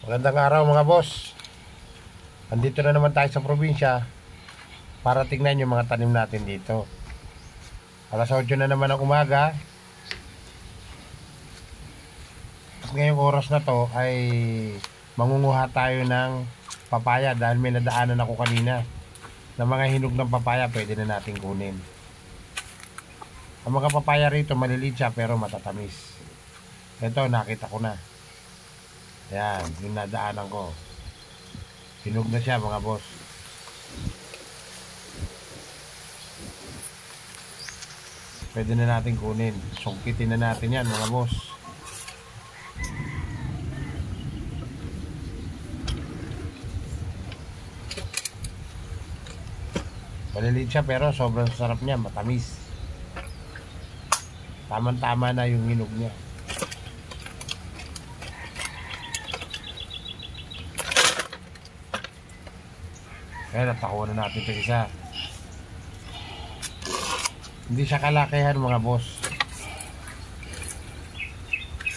Magandang araw mga boss. Andito na naman tayo sa probinsya para tingnan yung mga tanim natin dito. Alas 8 na naman ng umaga. At ngayong oras na to ay mangunguha tayo ng papaya dahil may nadaanan ako kanina na mga hinog ng papaya pwede na natin kunin. Ang mga papaya rito maliliit siya pero matatamis. Ito nakita ko na. Yan, yung nadaanan ko. Hinog na siya mga boss. Pwede na natin kunin. Sungkitin na natin yan mga boss. Maliliit siya pero sobrang sarap niya, matamis. Tama-tama na yung hinog niya. Kaya natakuha na natin ito isa. Hindi siya kalakihan mga boss,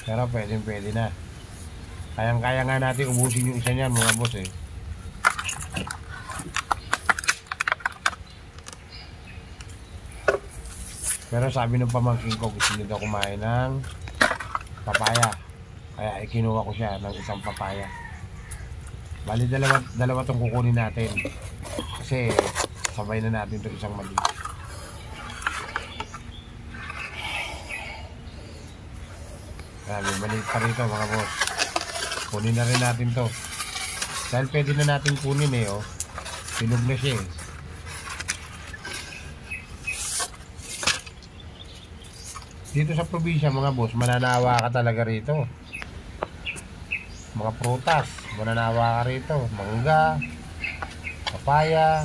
pero pwede na. Kayang-kaya nga natin ubusin yung isa niyan mga boss eh. Pero sabi ng pamangkin ko gusto niya daw kumain ng papaya, kaya ikinuha ko siya ng isang papaya. Bali dalawa tong kukunin natin kasi sabay na natin itong isang mali. May maliit pa rito mga boss. Kunin na rin natin to dahil pwede na natin kunin eh. Oh, sinog na siya eh. Dito sa probinsya mga boss, mananawa ka talaga rito. Mga prutas, mananawa ka rito. Mangga, papaya,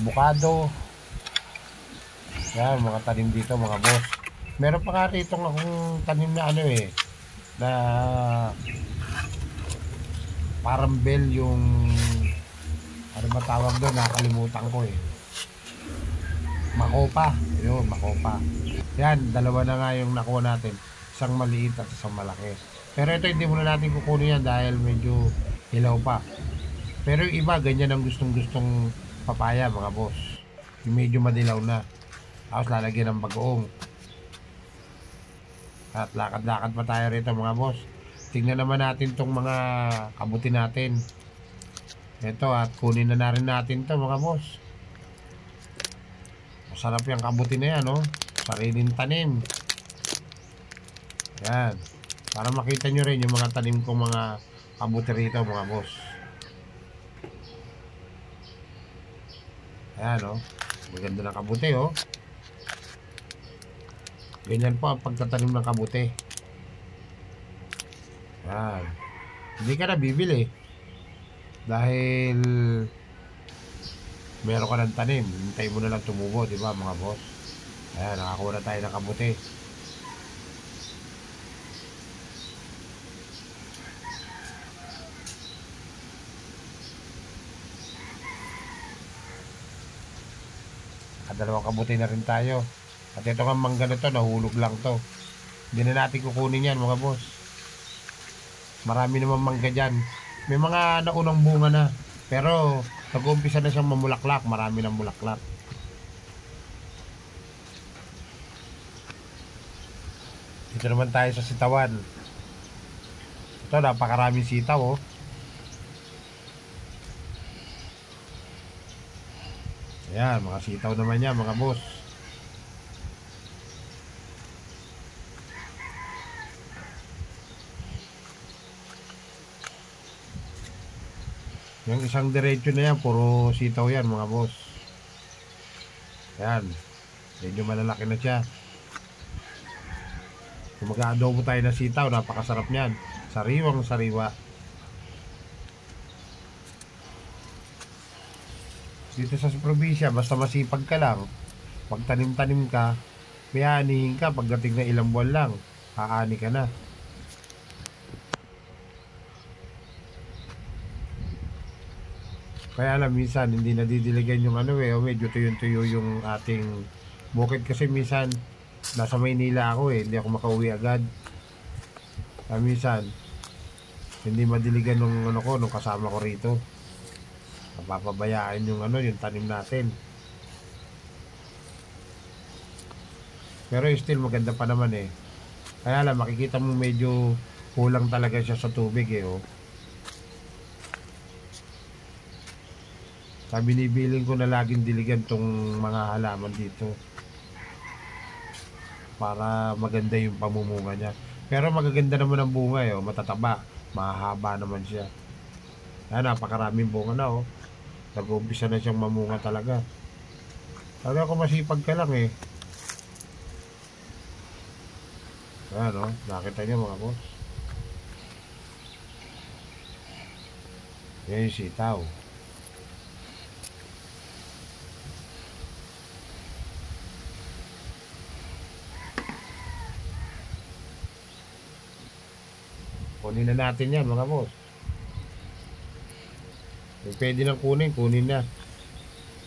bukado. Yan, mga tanim dito mga boss. Meron pa nga rito akong tanim na ano eh, na parang bell yung ano ba tawag doon, nakalimutan ko eh. Makopa, yun, makopa. Yan, dalawa na nga yung nakuha natin. Isang maliit at isang malaki. Pero ito hindi muna natin kukunin yan dahil medyo hilaw pa. Pero yung iba ganyan ang gustong papaya mga boss, yung medyo madilaw na, tapos lalagyan ng bagoong. At lakad-lakad pa tayo rito mga boss. Tingnan naman natin tong mga kabuti natin. Ito, at kunin na rin natin to mga boss. Masarap yung kabuti na yan, no? Sariling tanim. Yan, para makita nyo rin yung mga tanim kong mga kabuti rito mga boss. Ayan o, maganda na kabuti o. Ganyan po ang pagtatanim ng kabuti. Ayan, hindi ka na bibili dahil meron ka ng tanim. Hintay mo na lang tumubo, diba mga boss? Ayan, nakakuha na tayo ng kabuti. Dalawang kabuti na rin tayo. At ito nga mangga na to, nahulog lang to. Hindi na natin kukunin yan mga boss. Marami naman mangga dyan. May mga naunang bunga na, pero nag-uumpisa na siyang mamulaklak. Marami ng mulaklak. Dito naman tayo sa sitawan. Ito, napakaraming sitaw oh. Ayan, mga sitaw naman yan mga boss. Yung isang diretso na yan, puro sitaw yan mga boss. Ayan, medyo malalaki na siya. Kung mag-aadobo tayo ng sitaw, napakasarap niyan. Sariwang sariwa. Dito sa probinsya, basta masipag ka lang, pagtanim-tanim ka, may aanihin ka. Pagdating na ilang buwan lang, aani ka na. Kaya alam, minsan hindi nadidiligan yung ano eh, medyo tuyo-tuyo yung ating bukid kasi minsan nasa Maynila ako eh, hindi ako makauwi agad. Minsan hindi madiligan nung ano ko, nung kasama ko rito. Napapabayaan yung ano, yung tanim natin. Pero still maganda pa naman eh. Kaya lang makikita mo medyo kulang talaga siya sa tubig eh, oh. Binibiling ko na laging diligan tong mga halaman dito para maganda yung pamumunga niya. Pero magaganda naman ang bunga eh, oh. Matataba, mahaba naman siya. Napakaraming bunga na, oh. Nag-uumpisa na siyang mamunga talaga. Talaga kung masipag ka lang eh. Ayan, oh. Nakita niyo mga boss. Yan yung sitaw. Kunin na natin yan mga boss. Kung pwede nang kunin na.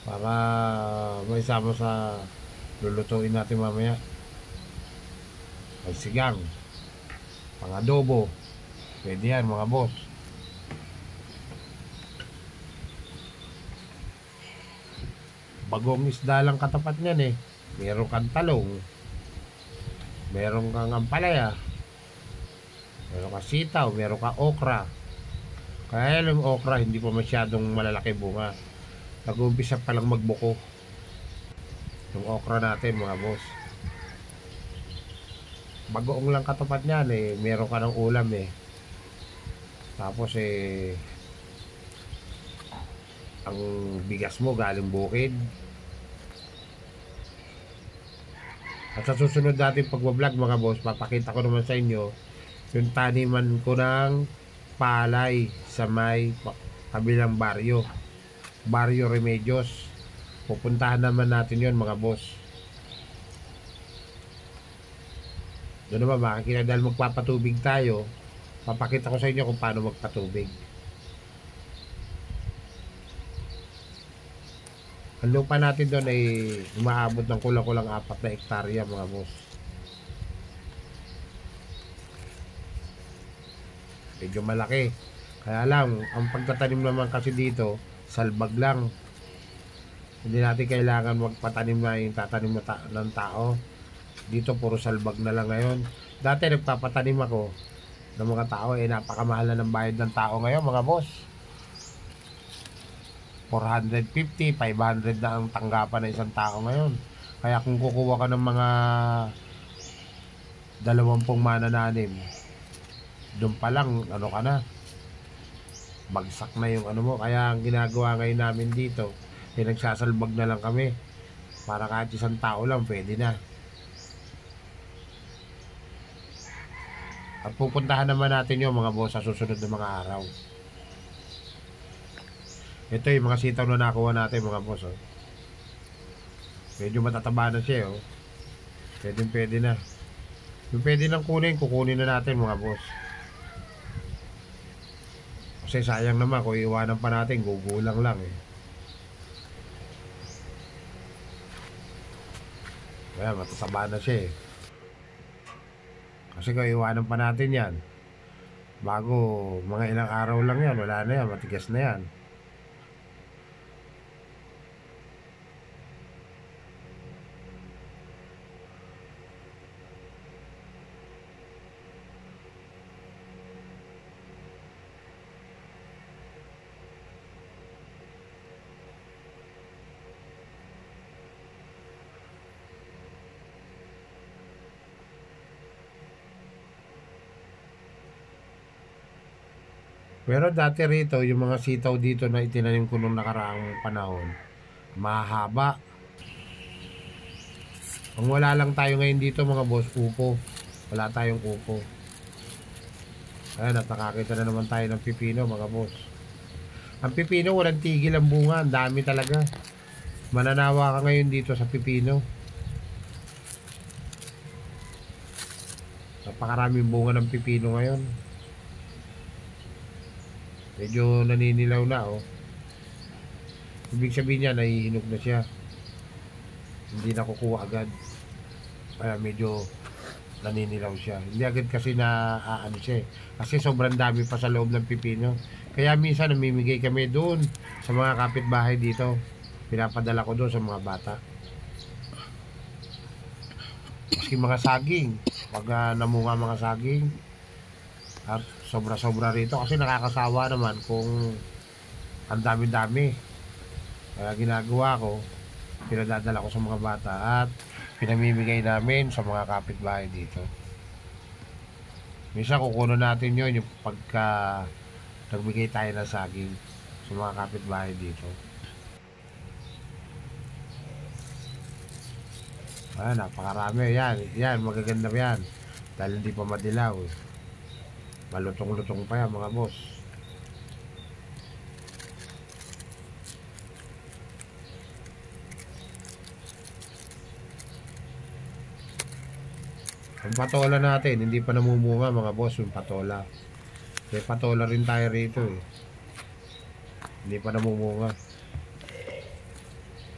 Para maisama sa lulutuin natin mamaya. May sigang, pang adobo. Pwede yan mga boss. Bagong isda lang katapat niyan eh. Meron kang talong, meron kang ampalaya, meron kang sitaw, meron kang okra. Kaya yung okra hindi pa masyadong malalaki bunga. Nag-uumpisa pa lang magbuko yung okra natin mga boss. Bagoong lang katapat niyan eh. Meron ka ng ulam eh. Tapos eh ang bigas mo galing bukid. At sa susunod natin pagbablog mga boss, papakita ko naman sa inyo yung taniman ko ng palay sa may kabilang baryo Remedios. Pupuntahan naman natin yon mga boss. Doon naman makikita, dahil magpapatubig tayo, papakita ko sa inyo kung paano magpatubig. Ang lupa natin doon ay umaabot ng kulang-kulang 4 na hektarya mga boss. Medyo malaki. Kaya lang, ang pagtatanim naman kasi dito, salbag lang. Hindi natin kailangan magpatanim na yung tatanim ng tao. Dito puro salbag na lang ngayon. Dati nagpapatanim ako ng mga tao, napakamahal na ng bayad ng tao ngayon mga boss. 450, 500 na ang tanggapan ng isang tao ngayon. Kaya kung kukuha ka ng mga 20 manananim, doon pa lang ano ka na, bagsak na yung ano mo. Kaya ang ginagawa ngayon namin dito, nagsasalbag na lang kami para kahit isang tao lang pwede na. At pupuntahan naman natin yung mga boss sa susunod na mga araw. Ito yung mga sitaw na nakuha natin mga boss, oh. Medyo matataba na siya, oh. Pwede na. Yung pwede nang kukunin na natin mga boss. Kasi sayang naman kung iwanan pa natin, gugulang lang eh. Kaya matataba na siya eh. Kasi kung iwanan pa natin yan, bago mga ilang araw lang yan, wala na yan, matigas na yan. Pero dati rito, yung mga sitaw dito na itinanim ko nung nakaraang panahon, mahaba. Ang wala lang tayo ngayon dito mga boss, upo. Wala tayong upo. Ayan, at nakakita na naman tayo ng pipino mga boss. Ang pipino, walang tigil ang bunga. Ang dami talaga. Mananawa ka ngayon dito sa pipino. Napakaraming bunga ng pipino ngayon. Medyo naninilaw na, oh. Ibig sabihin niya, nahihinog na siya. Hindi na kukuha agad. Kaya medyo naninilaw siya. Hindi agad kasi na ano siya eh. Kasi sobrang dami pa sa loob ng pipino. Kaya minsan namimigay kami doon sa mga kapitbahay dito. Pinapadala ko doon sa mga bata. Maski mga saging. Pag namunga mga saging. At sobra-sobra rito. Kasi nakakasawa naman kung ang dami-dami. Kaya ginagawa ko, pinadadala ko sa mga bata at pinamimigay namin sa mga kapitbahay dito. Minsan kukuno natin yun yung pagka nagbigay tayo ng saging sa mga kapitbahay dito. Napakarami. Yan, magaganda yan. Dahil hindi pa madilaw. Malutong-lutong pa yan mga boss. Ang patola natin, hindi pa namumunga mga boss yung patola. May patola rin tayo rito eh. Hindi pa namumunga.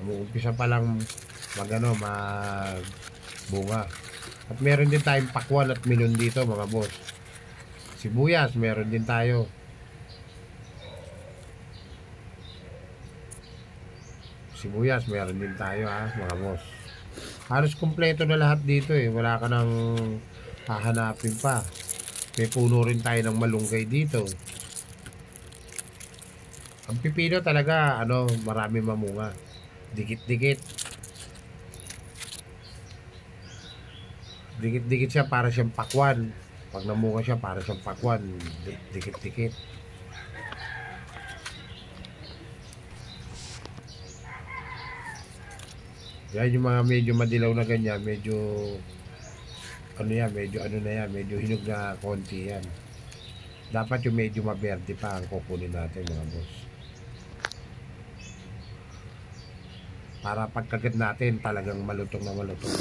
Umuumpisa pa lang magbunga. At meron din tayong pakwan at melon dito mga boss. Sibuyas, meron din tayo. Sibuyas, meron din tayo ha mga boss. Halos kumpleto na lahat dito eh. Wala ka nang hahanapin pa. May puno rin tayo ng malunggay dito. Ang pipino talaga, marami mamunga. Dikit-dikit. Dikit-dikit siya para siyang pakwan. Pag namunga siya para siyang pakwan. Dikit-dikit. Yan yung mga medyo madilaw na ganyan, medyo medyo hinog na konti yan. Dapat yung medyo maberde pa ang kukunin natin mga boss. Para pagkagat natin talagang malutong na malutong.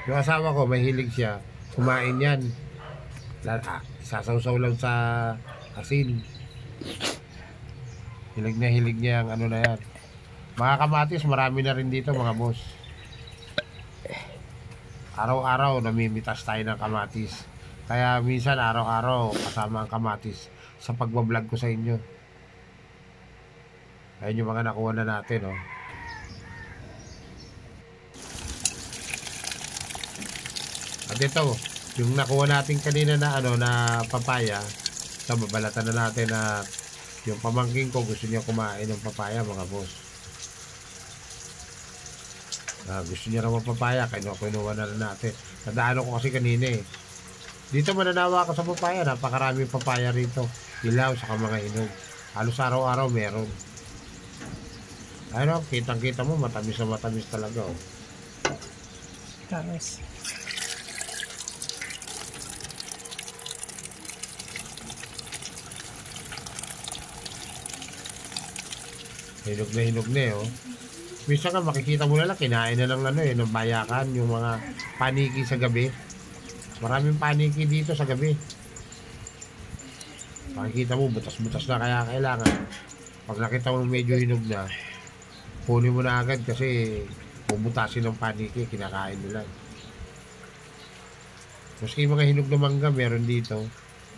Yung asawa ko, mahilig siya, kumain yan. Sasawsaw lang sa asin. Hilig niya ang na yan. Mga kamatis, marami na rin dito mga boss. Araw-araw namimitas tayo ng kamatis. Kaya minsan araw-araw kasama ang kamatis sa pagbablog ko sa inyo. Ayun yung mga nakuha na natin oh. At ito, yung nakuha natin kanina na na papaya. Ito, babalatan na natin na yung pamangking ko gusto niya kumain ng papaya mga boss. Gusto niya naman papaya, kinuha na rin natin. Nadaan ko kasi kanina eh. Dito mananawa ako sa papaya, napakaraming papaya rito. Ilaw saka mga hinog. Halos araw-araw meron. Kitang-kita mo, matamis na matamis talaga oh. Tamis. Hinog na oh. Minsan nga makikita mo na lang, kinain na ng ng bayakan, yung mga paniki sa gabi. Maraming paniki dito sa gabi. Makikita mo, butas-butas na kaya kailangan. Pag nakita mo medyo hinog na, kunin mo na agad kasi bubutasin ng paniki, kinakain nila. Maski mga hinog na mangga, meron dito.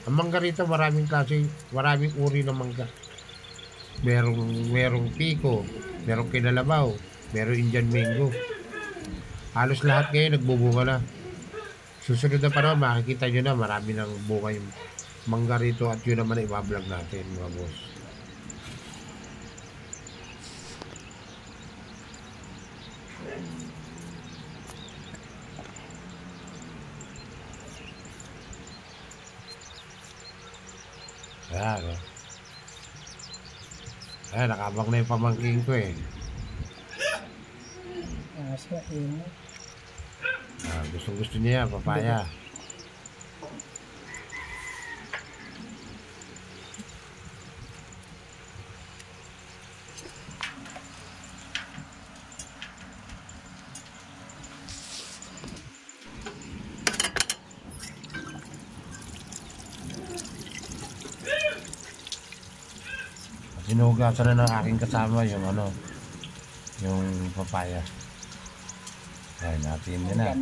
Ang mangga rito, maraming klase, maraming uri ng mangga. Merong piko, merong kinalabaw, merong Indian mango. Halos lahat ngayon nagbubunga na. Susunod na panahon makikita nyo na marami ng bunga yung mangga rito at yun naman ibablog natin mga boss. Ayan oh. Nakabang na yung pamangking ko eh. Gusto niya yan, papaya. Sinugasan na ng aking kasama yung yung papaya. Ayan, natin yun na.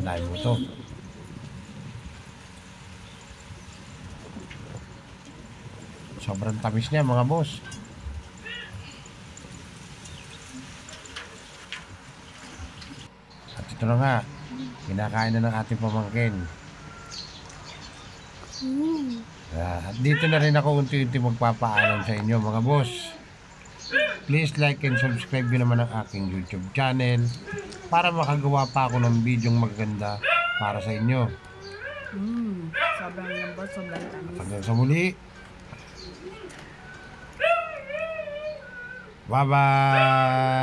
Dahil mo to. Sobrang tamis niya mga boss. At ito na nga, kinakain na ng ating pamangkin. At dito na rin ako unti-unti magpapaalam sa inyo mga boss. Please like and subscribe nyo naman ang aking YouTube channel para makagawa pa ako ng bidyong maganda para sa inyo. Sobrang lambot, sobrang tamis. Hanggang sa muli. Bye-bye!